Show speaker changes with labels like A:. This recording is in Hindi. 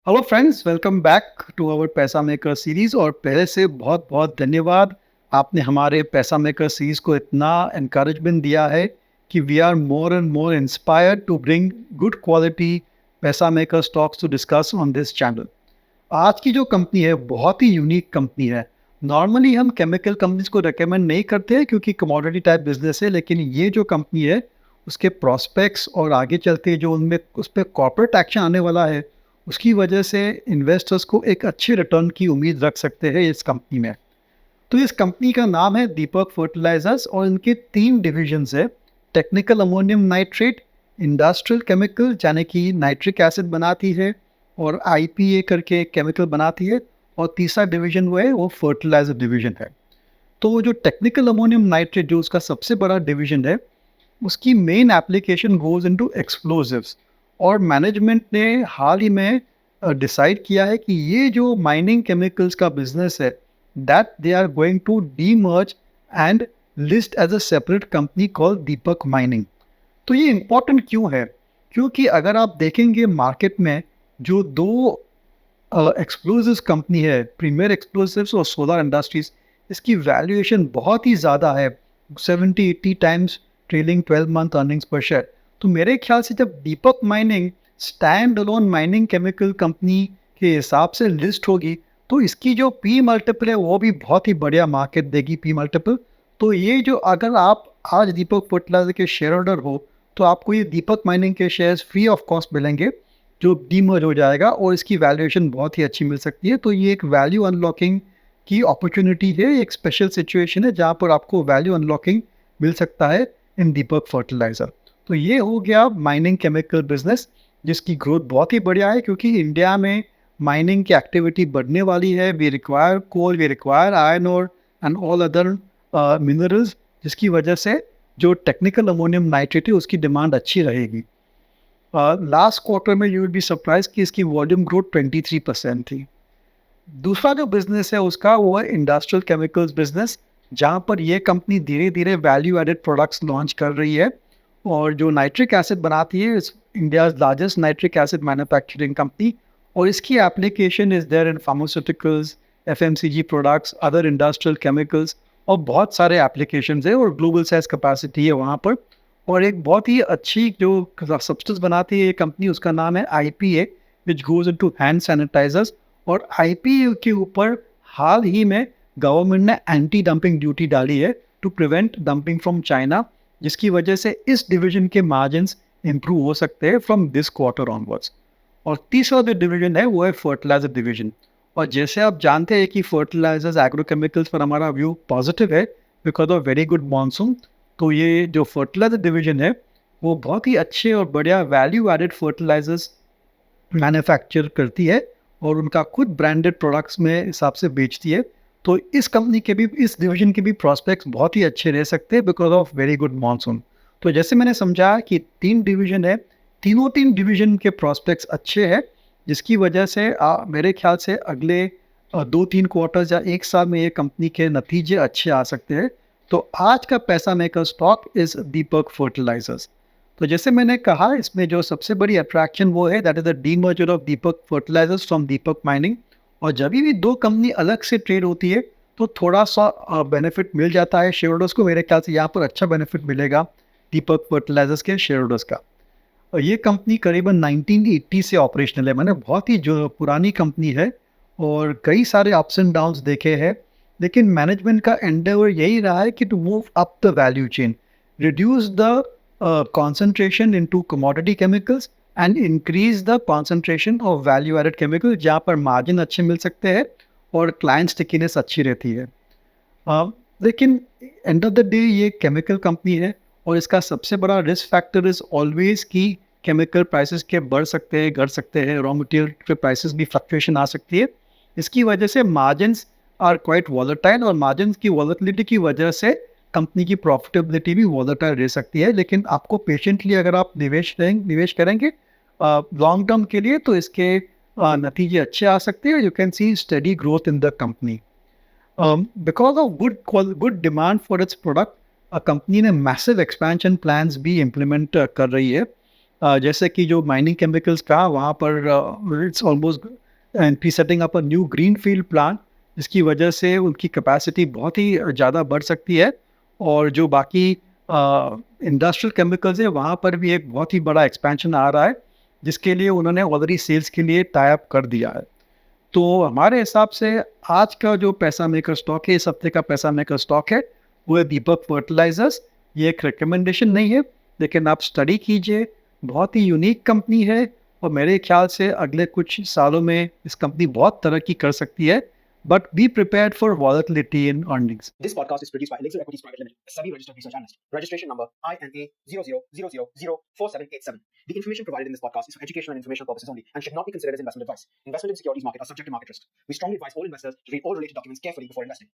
A: Hello friends, welcome back to our Paisa maker series. और पहले से बहुत बहुत धन्यवाद, आपने हमारे पैसा मेकर सीरीज को इतना एनकरेजमेंट दिया है कि we are more and more inspired to bring good quality पैसा maker stocks to discuss on this channel. आज की जो कंपनी है बहुत ही यूनिक कंपनी है। नॉर्मली हम केमिकल कंपनीज को रेकमेंड नहीं करते हैं क्योंकि कमोडिटी टाइप बिजनेस है, लेकिन ये जो कंपनी है उसके प्रॉस्पेक्ट्स और आगे चलते जो उनमें उस पर कॉर्पोरेट एक्शन आने वाला है उसकी वजह से इन्वेस्टर्स को एक अच्छे रिटर्न की उम्मीद रख सकते हैं इस कंपनी में। तो इस कंपनी का नाम है दीपक फर्टिलाइजर्स और इनके तीन डिविजन्स है। Technical ammonium nitrate, industrial chemical यानी कि नाइट्रिक एसिड बनाती है और आईपीए करके केमिकल बनाती है, और तीसरा डिवीजन वो है वो फर्टिलाइजर डिवीजन है। तो वो जो टेक्निकल अमोनियम नाइट्रेट जो उसका सबसे बड़ा डिवीजन है उसकी main application goes into explosives. और मैनेजमेंट ने हाल ही में डिसाइड किया है कि ये जो माइनिंग केमिकल्स का बिजनेस है that they are going to demerge and list as a separate company called Deepak mining. तो ये इम्पोर्टेंट क्यों है? क्योंकि अगर आप देखेंगे मार्केट में जो दो एक्सप्लोजिव्स कंपनी है, प्रीमियर एक्सप्लोजिव्स और सोलर इंडस्ट्रीज, इसकी वैल्यूएशन बहुत ही ज़्यादा है, 70-80 टाइम्स ट्रेलिंग 12 मंथ अर्निंग्स पर शेयर। तो मेरे ख्याल से जब Deepak mining standalone mining chemical company के हिसाब से लिस्ट होगी तो इसकी जो पी मल्टीपल है वो भी बहुत ही बढ़िया मार्केट देगी पी मल्टीपल। तो ये जो अगर आप आज दीपक फर्टिलाइजर के शेयर होल्डर हो तो आपको ये दीपक माइनिंग के शेयर्स फ्री ऑफ कॉस्ट मिलेंगे जो डीमर्ज हो जाएगा, और इसकी वैल्यूएशन बहुत ही अच्छी मिल सकती है। तो ये एक वैल्यू अनलॉकिंग की अपॉर्चुनिटी है, एक स्पेशल सिचुएशन है जहाँ पर आपको वैल्यू अनलॉकिंग मिल सकता है इन दीपक फर्टिलाइजर। तो ये हो गया माइनिंग केमिकल बिजनेस जिसकी ग्रोथ बहुत ही बढ़िया है क्योंकि इंडिया में माइनिंग की एक्टिविटी बढ़ने वाली है। We require coal, we require iron ore and all other minerals, जिसकी वजह से जो टेक्निकल अमोनियम नाइट्रेट है उसकी डिमांड अच्छी रहेगी। लास्ट क्वार्टर में यू विल बी सरप्राइज कि इसकी वॉल्यूम ग्रोथ 23% थी। दूसरा जो बिजनेस है उसका वो है इंडस्ट्रियल केमिकल्स बिजनेस, जहाँ पर ये कंपनी धीरे धीरे वैल्यू एडेड प्रोडक्ट्स लॉन्च कर रही है। और जो नाइट्रिक एसिड बनाती है, India largest nitric acid manufacturing company, और इसकी application is there in pharmaceuticals, FMCG products, other industrial chemicals, और बहुत सारे एप्लीकेशंस है और ग्लोबल साइज कैपेसिटी है वहाँ पर। और एक बहुत ही अच्छी जो सब्सटेंस बनाती है ये कंपनी, उसका नाम है IPA, which goes into hand sanitisers. और आईपीए के ऊपर हाल ही में गवर्नमेंट ने एंटी डंपिंग ड्यूटी डाली है to prevent dumping from China, जिसकी वजह से इस डिवीजन के मार्जिन्स इंप्रूव हो सकते हैं फ्रॉम दिस क्वार्टर ऑनवर्ड्स। और तीसरा जो डिवीजन है वो है फर्टिलाइजर डिवीजन। और जैसे आप जानते हैं कि फर्टिलाइजर्स एग्रोकेमिकल्स पर हमारा व्यू पॉजिटिव है because of very good monsoon. तो ये जो फर्टिलाइजर डिवीजन है वो बहुत ही अच्छे और बढ़िया वैल्यू एडेड फर्टिलाइजर्स मैन्युफैक्चर करती है और उनका खुद ब्रांडेड प्रोडक्ट्स में हिसाब से बेचती है। तो इस कंपनी के भी, इस डिवीजन के भी प्रॉस्पेक्ट्स बहुत ही अच्छे रह सकते हैं because of very good monsoon. तो जैसे मैंने समझा कि तीन डिवीजन है, तीन डिवीजन के प्रॉस्पेक्ट्स अच्छे हैं, जिसकी वजह से मेरे ख्याल से अगले 2-3 क्वार्टर्स या एक साल में ये कंपनी के नतीजे अच्छे आ सकते हैं। तो आज का Paisa maker stock is Deepak fertilisers. तो जैसे मैंने कहा इसमें जो सबसे बड़ी अट्रैक्शन वो है that is the demerger of Deepak fertilisers from Deepak mining. और जब भी दो कंपनी अलग से ट्रेड होती है तो थोड़ा सा बेनिफिट मिल जाता है शेयर होल्डर्स को। मेरे ख्याल से यहाँ पर अच्छा बेनिफिट मिलेगा दीपक फर्टिलाइजर्स के शेयर होल्डर्स का। और ये कंपनी करीबन 1980 से ऑपरेशनल है, मैंने बहुत ही जो पुरानी कंपनी है और कई सारे अप्स एंड डाउन्स देखे हैं। लेकिन मैनेजमेंट का एंडेवर यही रहा है कि to move up the value chain, reduce the concentration into commodity chemicals and increase the concentration of value added chemicals, जहाँ पर मार्जिन अच्छे मिल सकते हैं और क्लाइंट स्टिकीनेस अच्छी रहती है। लेकिन एंड ऑफ द डे ये केमिकल कंपनी है और इसका सबसे बड़ा रिस्क फैक्टर इज ऑलवेज कि केमिकल प्राइसेस के बढ़ सकते हैं, घट सकते हैं, रॉ मटेरियल के प्राइसेस भी फ्लक्चुएशन आ सकती है। इसकी वजह से मार्जिन्स आर क्वाइट वॉलेटाइल, और मार्जिन की वॉलेटिलिटी की वजह से कंपनी की प्रॉफिटेबिलिटी भी वॉलेटाइल रह सकती है। लेकिन आपको पेशेंटली अगर आप निवेश करेंगे लॉन्ग टर्म के लिए तो इसके नतीजे अच्छे आ सकते हैं। You can see study growth in the company because of good demand for its product. Company ने मैसिव एक्सपेंशन प्लान्स भी इम्प्लीमेंट कर रही है। जैसे कि जो माइनिंग केमिकल्स का वहाँ पर it's almost and pre setting up a new greenfield plant, जिसकी वजह से उनकी कैपेसिटी बहुत ही ज़्यादा बढ़ सकती है। और जो बाकी इंडस्ट्रियल केमिकल्स है, वहाँ पर भी एक बहुत ही बड़ा एक्सपेंशन आ रहा है, जिसके लिए उन्होंने ऑलरेडी सेल्स के लिए टाई अप कर दिया है। तो हमारे हिसाब से आज का जो पैसा मेकर स्टॉक है, इस हफ्ते का पैसा मेकर स्टॉक है, वो है दीपक फर्टिलाइज़र्स। ये एक रिकमेंडेशन नहीं है, लेकिन आप स्टडी कीजिए, बहुत ही यूनिक कंपनी है और मेरे ख्याल से अगले कुछ सालों में इस कंपनी बहुत तरक्की कर सकती है। But be prepared for volatility in earnings.
B: This podcast is produced by Elixir Equities Private Limited, a SEBI registered research analyst. Registration number INA 0000004787. The information provided in this podcast is for educational and informational purposes only and should not be considered as investment advice. Investment in securities market are subject to market risk. We strongly advise all investors to read all related documents carefully before investing.